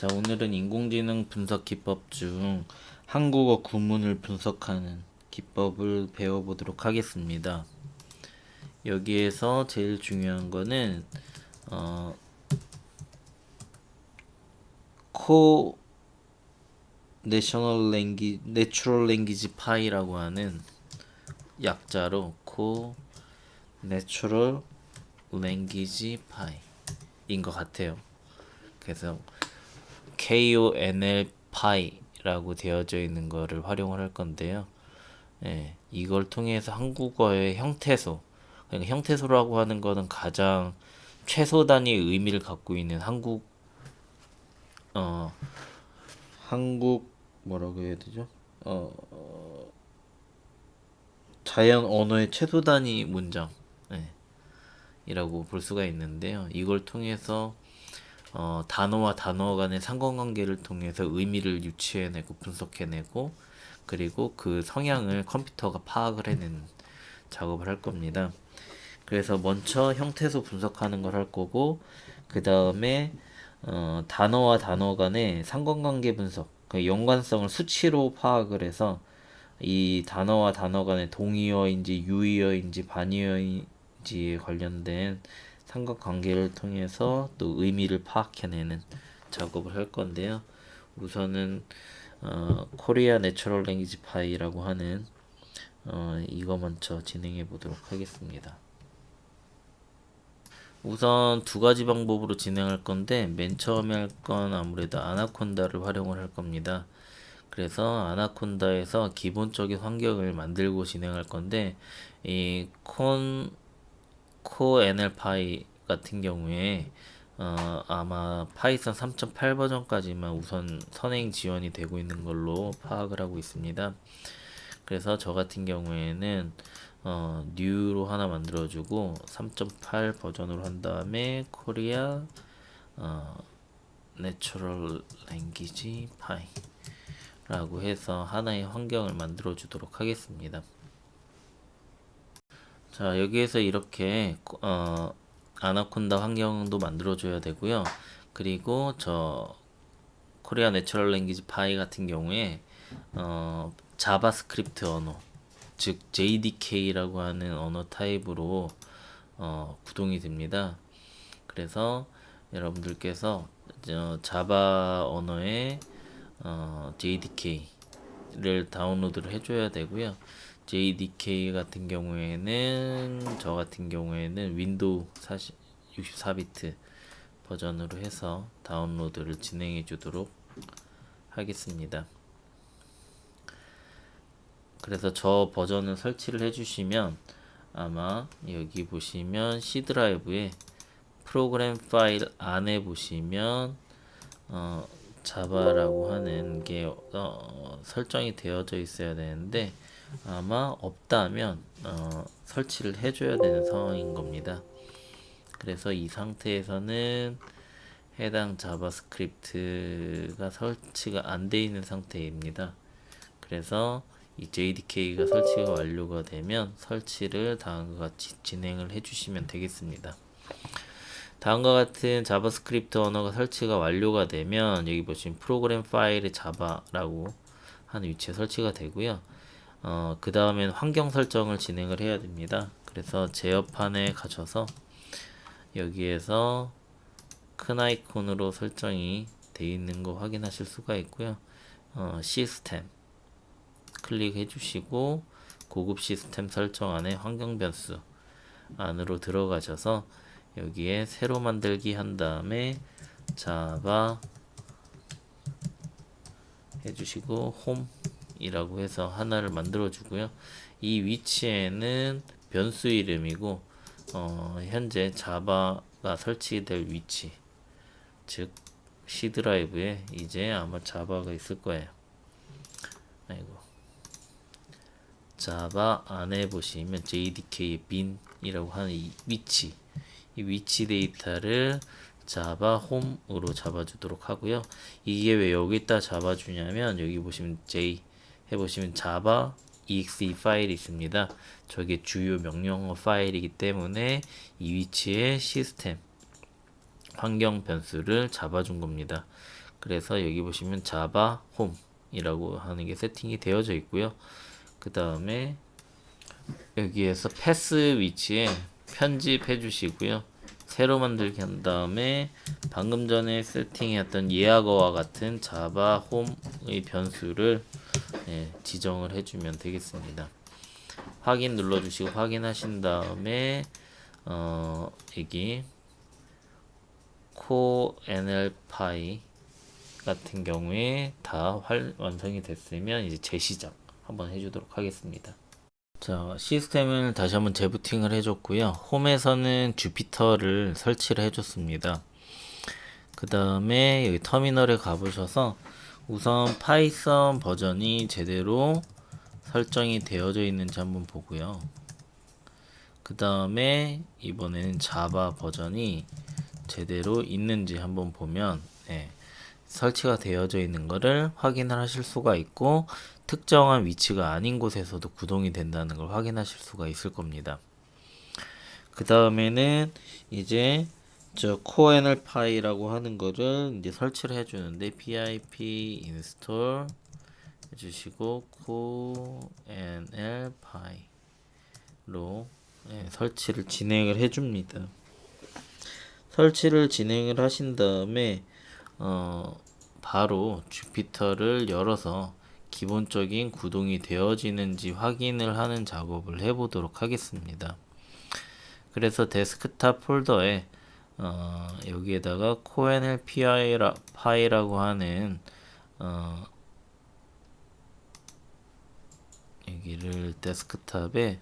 자, 오늘은 인공지능 분석 기법 중 한국어 구문을 분석하는 기법을 배워보도록 하겠습니다. 여기에서 제일 중요한 거는 어, 코 내추럴 랭귀지 파이라고 하는 약자로 코 내추럴 랭귀지 파이인 것 같아요. 그래서 KONL 파이라고 되어져 있는 거를 활용을 할 건데요. 예, 이걸 통해서 한국어의 형태소, 그러니까 형태소라고 하는 거는 가장 최소 단위의 의미를 갖고 있는 어, 한국 뭐라고 해야 되죠? 어, 자연 언어의 최소 단위 문장, 예, 이라고 볼 수가 있는데요. 이걸 통해서 단어와 단어 간의 상관관계를 통해서 의미를 유추해내고 분석해내고 그리고 그 성향을 컴퓨터가 파악을 해내는 작업을 할 겁니다. 그래서 먼저 형태소 분석하는 걸 할 거고 그 다음에 단어와 단어 간의 상관관계 분석, 그 연관성을 수치로 파악을 해서 이 단어와 단어 간의 동의어인지 유의어인지 반의어인지에 관련된 삼각관계를 통해서 또 의미를 파악해내는 작업을 할 건데요. 우선은 코리아 내추럴 랭귀지 파이라고 하는 이거 먼저 진행해 보도록 하겠습니다. 우선 두 가지 방법으로 진행할 건데 맨 처음에 할 건 아무래도 아나콘다를 활용을 할 겁니다. 그래서 아나콘다에서 기본적인 환경을 만들고 진행할 건데 이 코NLPy 같은 경우에 아마 파이썬 3.8 버전까지만 우선 선행 지원이 되고 있는 걸로 파악을 하고 있습니다. 그래서 저 같은 경우에는 뉴로 하나 만들어주고 3.8 버전으로 한 다음에 코리아 내추럴 랭귀지 파이 라고 해서 하나의 환경을 만들어 주도록 하겠습니다. 자, 여기에서 이렇게 아나콘다 환경도 만들어 줘야 되고요. 그리고 저 코리아 내추럴 랭귀지 파이 같은 경우에 자바스크립트 언어, 즉 JDK라고 하는 언어 타입으로 구동이 됩니다. 그래서 여러분들께서 자바 언어의 JDK를 다운로드를 해줘야 되고요. JDK 같은 경우에는 저 같은 경우에는 윈도우 64비트 버전으로 해서 다운로드를 진행해 주도록 하겠습니다. 그래서 저 버전을 설치를 해주시면 아마 여기 보시면 C 드라이브에 프로그램 파일 안에 보시면 자바라고 하는 게 설정이 되어져 있어야 되는데 아마 없다면 설치를 해줘야 되는 상황인 겁니다. 그래서 이 상태에서는 해당 자바스크립트가 설치가 안 돼 있는 상태입니다. 그래서 이 JDK가 설치가 완료가 되면 설치를 다음과 같이 진행을 해주시면 되겠습니다. 다음과 같은 자바스크립트 언어가 설치가 완료가 되면 여기 보시면 프로그램 파일의 자바라고 하는 위치에 설치가 되고요. 그 다음엔 환경 설정을 진행을 해야 됩니다. 그래서 제어판에 가셔서 여기에서 큰 아이콘으로 설정이 되어 있는 거 확인하실 수가 있고요. 시스템 클릭해 주시고 고급 시스템 설정 안에 환경 변수 안으로 들어가셔서 여기에 새로 만들기 한 다음에 자바 해주시고 홈이라고 해서 하나를 만들어 주고요. 이 위치에는 변수 이름이고 현재 자바가 설치될 위치, 즉 C 드라이브에 이제 아마 자바가 있을 거예요. 아이고, 자바 안에 보시면 JDK의 bin이라고 하는 이 위치 데이터를 자바 홈으로 잡아주도록 하고요. 이게 왜 여기다 잡아주냐면 여기 보시면 J 해보시면 자바 exe 파일이 있습니다. 저게 주요 명령어 파일이기 때문에 이 위치에 시스템 환경 변수를 잡아준 겁니다. 그래서 여기 보시면 자바 홈이라고 하는 게 세팅이 되어져 있고요. 그 다음에 여기에서 패스 위치에 편집해 주시고요. 새로 만들기 한 다음에 방금 전에 세팅했던 예약어와 같은 자바 홈의 변수를 지정을 해주면 되겠습니다. 확인 눌러주시고 확인하신 다음에 여기 코NLPy 같은 경우에 다 완성이 됐으면 이제 재시작 한번 해주도록 하겠습니다. 자, 시스템을 다시 한번 재부팅을 해줬고요. 홈에서는 주피터를 설치를 해줬습니다. 그 다음에 여기 터미널에 가보셔서 우선 파이썬 버전이 제대로 설정이 되어져 있는지 한번 보고요. 그 다음에 이번에는 자바 버전이 제대로 있는지 한번 보면 설치가 되어져 있는 것을 확인을 하실 수가 있고 특정한 위치가 아닌 곳에서도 구동이 된다는 걸 확인하실 수가 있을 겁니다. 그 다음에는 이제 저 coNLPy라고 하는 거를 이제 설치를 해주는데 pip install 해주시고 coNLPy로 설치를 진행을 해줍니다. 설치를 진행을 하신 다음에 바로 주피터를 열어서 기본적인 구동이 되어지는지 확인을 하는 작업을 해보도록 하겠습니다. 그래서 데스크탑 폴더에 여기에다가 coNLPy라고 하는 여기를 데스크탑에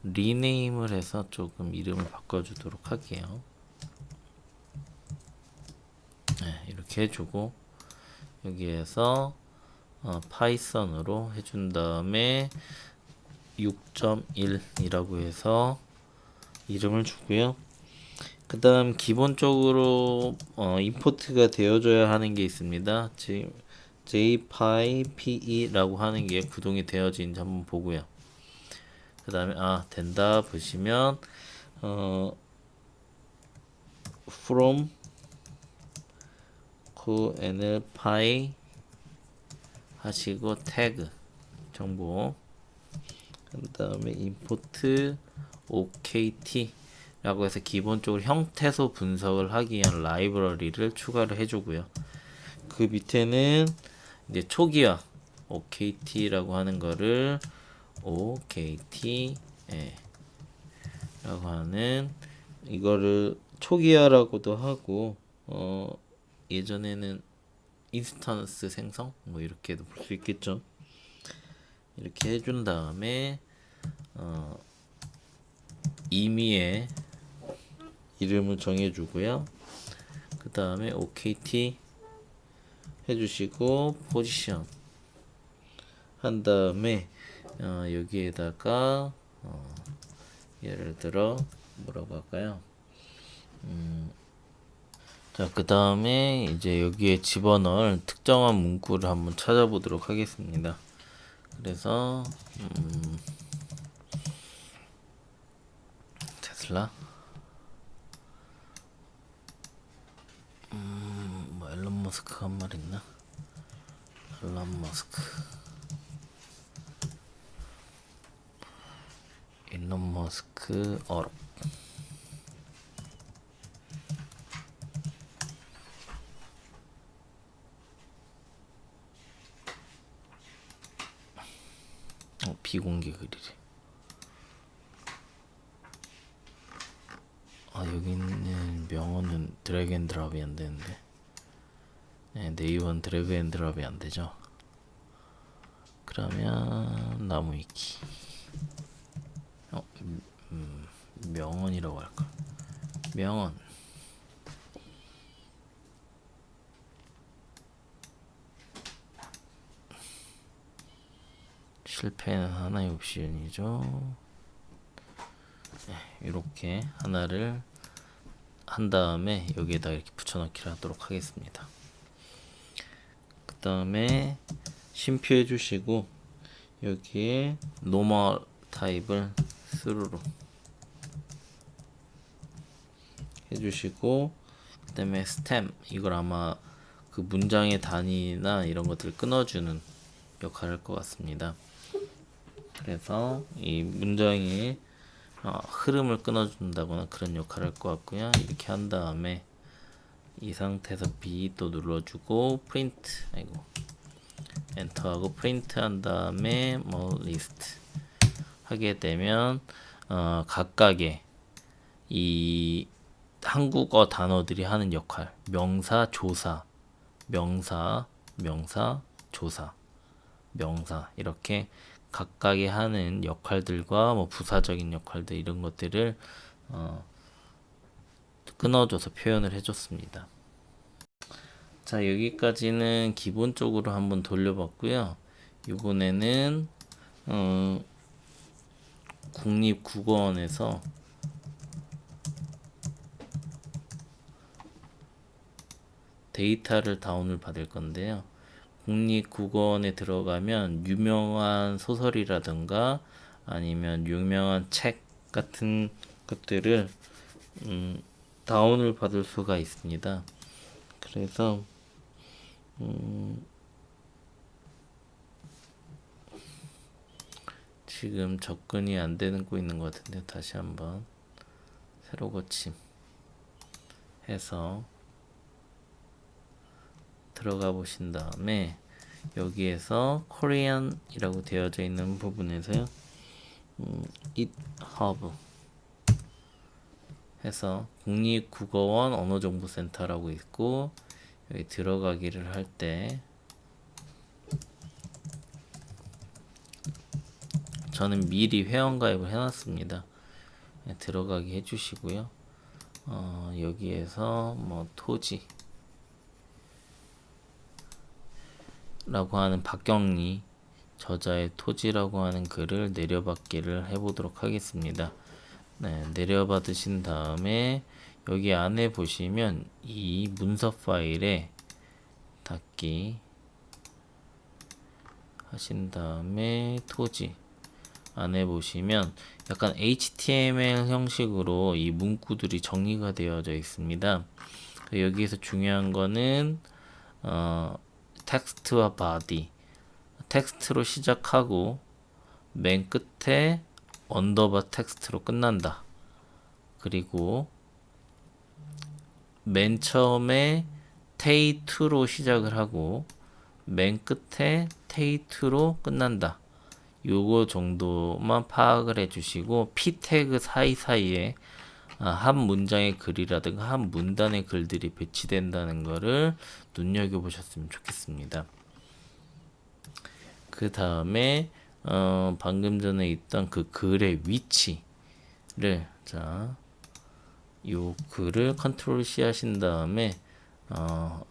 리네임을 해서 조금 이름을 바꿔주도록 할게요. 이렇게 해주고 여기에서 파이썬으로 해준 다음에 6.1이라고 해서 이름을 주고요. 그 다음 기본적으로 임포트가 되어줘야 하는 게 있습니다. jpyPE라고 하는 게 구동이 되어진지 한번 보고요. 그 다음에 된다 보시면 from coNLPy 하시고 태그 정보 그 다음에 import okt 라고 해서 기본적으로 형태소 분석을 하기 위한 라이브러리를 추가를 해주고요. 그 밑에는 이제 초기화 okt라고 하는 거를 okt 라고 하는 이거를 초기화라고도 하고 예전에는 인스턴스 생성 뭐 이렇게도 볼 수 있겠죠. 이렇게 해준 다음에 임의의 이름을 정해주고요. 그 다음에 okt 해주시고 포지션 한 다음에 여기에다가 예를 들어 뭐라고 할까요? 자, 그 다음에 이제 여기에 집어넣을 특정한 문구를 한번 찾아보도록 하겠습니다. 그래서 테슬라 뭐 앨런 머스크가 한 말 있나? 앨런 머스크 어록 비공개 글이래. 여기 있는 명언은 드래그 앤 드랍이 안 되는데 네이버는 드래그 앤 드랍이 안 되죠. 그러면 나무 위키 명언이라고 할까? 명언 실패는 하나의 옵션이죠. 이렇게 하나를 한 다음에 여기에다 이렇게 붙여넣기를 하도록 하겠습니다. 그 다음에 심표해 주시고 여기에 노멀 타입을 스루로 해주시고 그 다음에 스템 이걸 아마 그 문장의 단위나 이런 것들을 끊어주는 역할을 할 것 같습니다. 그래서 이 문장의 흐름을 끊어준다거나 그런 역할을 할 것 같고요. 이렇게 한 다음에 이 상태에서 B 또 눌러주고 프린트, 엔터하고 프린트 한 다음에 뭐 리스트 하게 되면 각각의 이 한국어 단어들이 하는 역할, 명사, 조사, 명사, 조사, 명사 이렇게 각각이 하는 역할들과 뭐 부사적인 역할들 이런 것들을 끊어줘서 표현을 해줬습니다. 자, 여기까지는 기본적으로 한번 돌려봤고요. 이번에는 국립국어원에서 데이터를 다운을 받을 건데요. 국립국어원에 들어가면 유명한 소설이라든가 아니면 유명한 책 같은 것들을 다운을 받을 수가 있습니다. 그래서 지금 접근이 안 되고 있는 것 같은데 다시 한번 새로 고침 해서 들어가 보신 다음에 여기에서 코리안이라고 되어져 있는 부분에서요 잇허브 해서 국립국어원 언어정보센터라고 있고 여기 들어가기를 할 때 저는 미리 회원가입을 해놨습니다. 들어가기 해주시고요. 여기에서 뭐 토지 라고 하는 박경리 저자의 토지라고 하는 글을 내려받기를 해보도록 하겠습니다. 네, 내려받으신 다음에 여기 안에 보시면 이 문서 파일에 닫기 하신 다음에 토지 안에 보시면 약간 HTML 형식으로 이 문구들이 정리가 되어져 있습니다. 여기에서 중요한 거는 텍스트와 바디 텍스트로 시작하고 맨 끝에 언더바 텍스트로 끝난다. 그리고 맨 처음에 테이2로 시작을 하고 맨 끝에 테이2로 끝난다. 요거 정도만 파악을 해주시고 p 태그 사이사이에 한 문장의 글이라든가 한 문단의 글들이 배치된다는 거를 눈여겨보셨으면 좋겠습니다. 그 다음에 방금 전에 있던 그 글의 위치를 요 글을 컨트롤 C 하신 다음에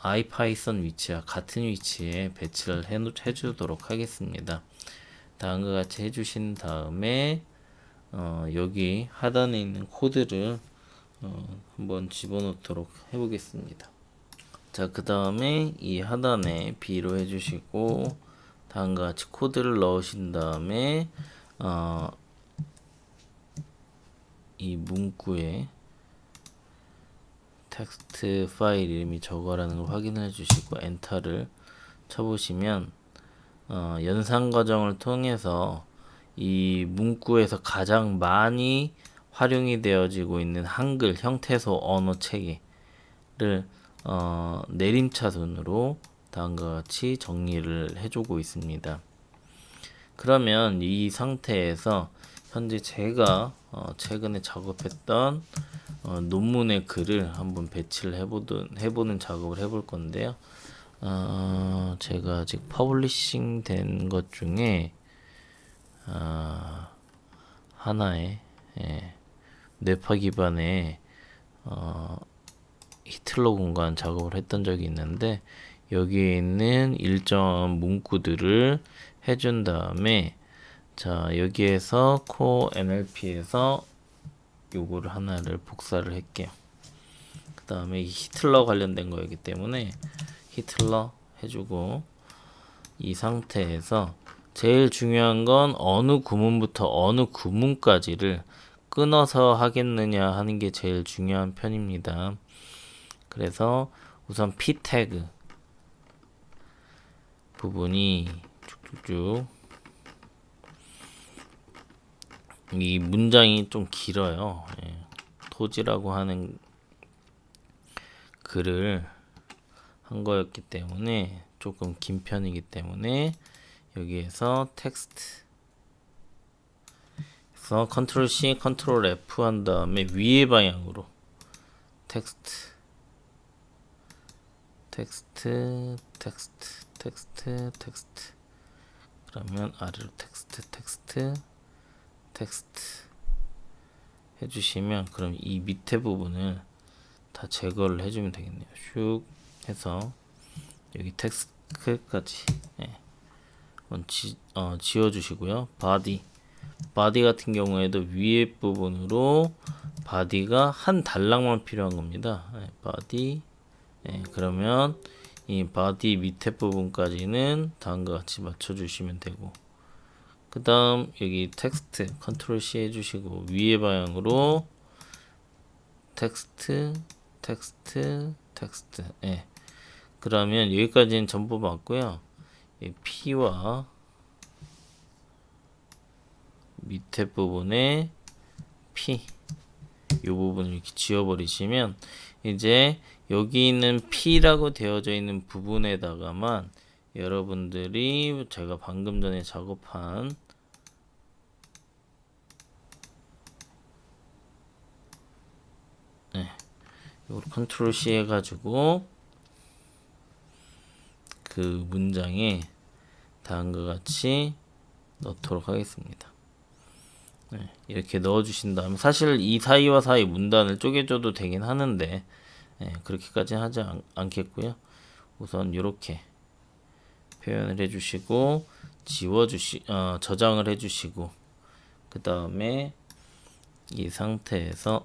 아이파이썬 위치와 같은 위치에 배치를 해주도록 하겠습니다. 다음과 같이 해주신 다음에 여기 하단에 있는 코드를 한번 집어넣도록 해보겠습니다. 자, 그 다음에 이 하단에 B로 해주시고 다음과 같이 코드를 넣으신 다음에 이 문구에 텍스트 파일 이름이 저거라는 걸 확인해 주시고 엔터를 쳐보시면 연산 과정을 통해서 이 문구에서 가장 많이 활용이 되어지고 있는 한글 형태소 언어 체계를 내림차순으로 다음과 같이 정리를 해주고 있습니다. 그러면 이 상태에서 현재 제가 최근에 작업했던 논문의 글을 한번 배치를 해보는 작업을 해볼 건데요. 제가 아직 퍼블리싱 된 것 중에 하나의 뇌파 기반의 히틀러 공간 작업을 했던 적이 있는데 여기에 있는 일정 문구들을 해준 다음에 자 여기에서 코 NLP에서 요거를 하나를 복사를 할게요. 그 다음에 히틀러 관련된 거이기 때문에 히틀러 해주고 이 상태에서 제일 중요한 건 어느 구문부터 어느 구문까지를 끊어서 하겠느냐 하는 게 제일 중요한 편입니다. 그래서 우선 p 태그 부분이 쭉쭉쭉 이 문장이 좀 길어요. 예. 토지라고 하는 글을 한 거였기 때문에 조금 긴 편이기 때문에 여기에서 텍스트 그래서 컨트롤 C, 컨트롤 F 한 다음에 위의 방향으로 텍스트 텍스트 텍스트 텍스트 텍스트 그러면 아래로 텍스트 텍스트 텍스트 해주시면 그럼 이 밑에 부분을 다 제거를 해주면 되겠네요. 슉 해서 여기 텍스트까지 지워주시고요. 바디 같은 경우에도 위에 부분으로 바디가 한 달락만 필요한 겁니다. 바디 그러면 이 바디 밑에 부분까지는 다음과 같이 맞춰주시면 되고 그 다음 여기 텍스트 컨트롤 C 해주시고 위의 방향으로 텍스트 그러면 여기까지는 전부 맞고요. 이 P와 밑에 부분에 P 이 부분을 이렇게 지워버리시면 이제 여기 있는 P라고 되어져 있는 부분에다가만 여러분들이 제가 방금 전에 작업한 이걸 컨트롤 C 해가지고 그 문장에 다음과 같이 넣도록 하겠습니다. 이렇게 넣어주신 다음에 사실 이 사이와 사이 문단을 쪼개줘도 되긴 하는데 그렇게까지는 하지 않겠고요. 우선 이렇게 표현을 해주시고 저장을 해주시고 그 다음에 이 상태에서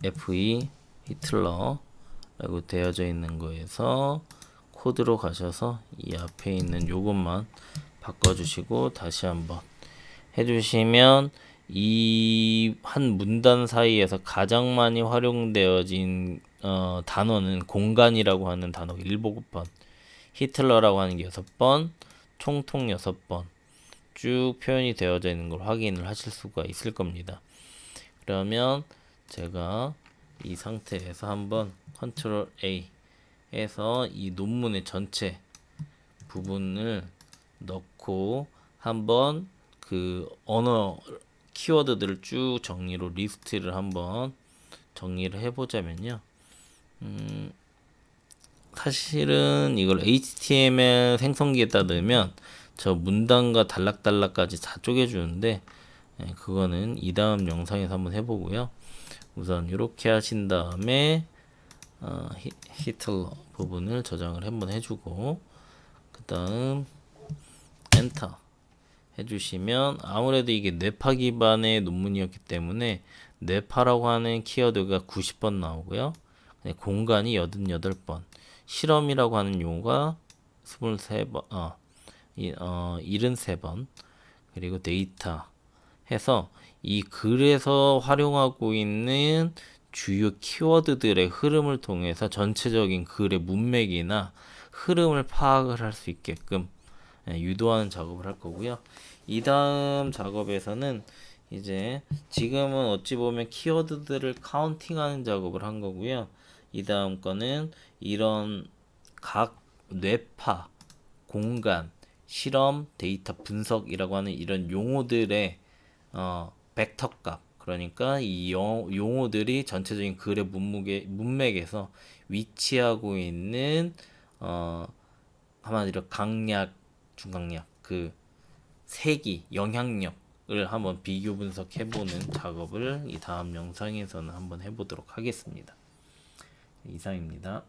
F2 히틀러라고 되어져 있는 거에서 코드로 가셔서 이 앞에 있는 요것만 바꿔주시고 다시 한번 해주시면 이 한 문단 사이에서 가장 많이 활용되어진 단어는 공간이라고 하는 단어가 7번, 히틀러라고 하는 게 6번, 총통 6번 쭉 표현이 되어져 있는 걸 확인을 하실 수가 있을 겁니다. 그러면 제가 이 상태에서 한번 컨트롤 A 해서 이 논문의 전체 부분을 넣고 한번 그 언어 키워드들을 쭉 정리로 리스트를 한번 정리를 해보자면요. 사실은 이걸 HTML 생성기에다 넣으면 저 문단과 단락단락까지 다 쪼개주는데 그거는 이 다음 영상에서 한번 해보고요. 우선 이렇게 하신 다음에 히틀러 부분을 저장을 한번 해주고 그 다음 엔터 해주시면 아무래도 이게 뇌파 기반의 논문이었기 때문에 뇌파라고 하는 키워드가 90번 나오고요. 공간이 88번, 실험이라고 하는 용어가 23번, 73번, 그리고 데이터 해서 이 글에서 활용하고 있는 주요 키워드들의 흐름을 통해서 전체적인 글의 문맥이나 흐름을 파악을 할 수 있게끔 유도하는 작업을 할 거고요. 이 다음 작업에서는 이제 지금은 어찌 보면 키워드들을 카운팅하는 작업을 한 거고요. 이 다음 거는 이런 각 뇌파, 공간, 실험, 데이터 분석이라고 하는 이런 용어들의 벡터 값 그러니까 이 용어들이 전체적인 글의 문맥에서 위치하고 있는 한마디로 강약, 중강약 그 세기, 영향력을 한번 비교 분석해보는 작업을 이 다음 영상에서는 한번 해보도록 하겠습니다. 이상입니다.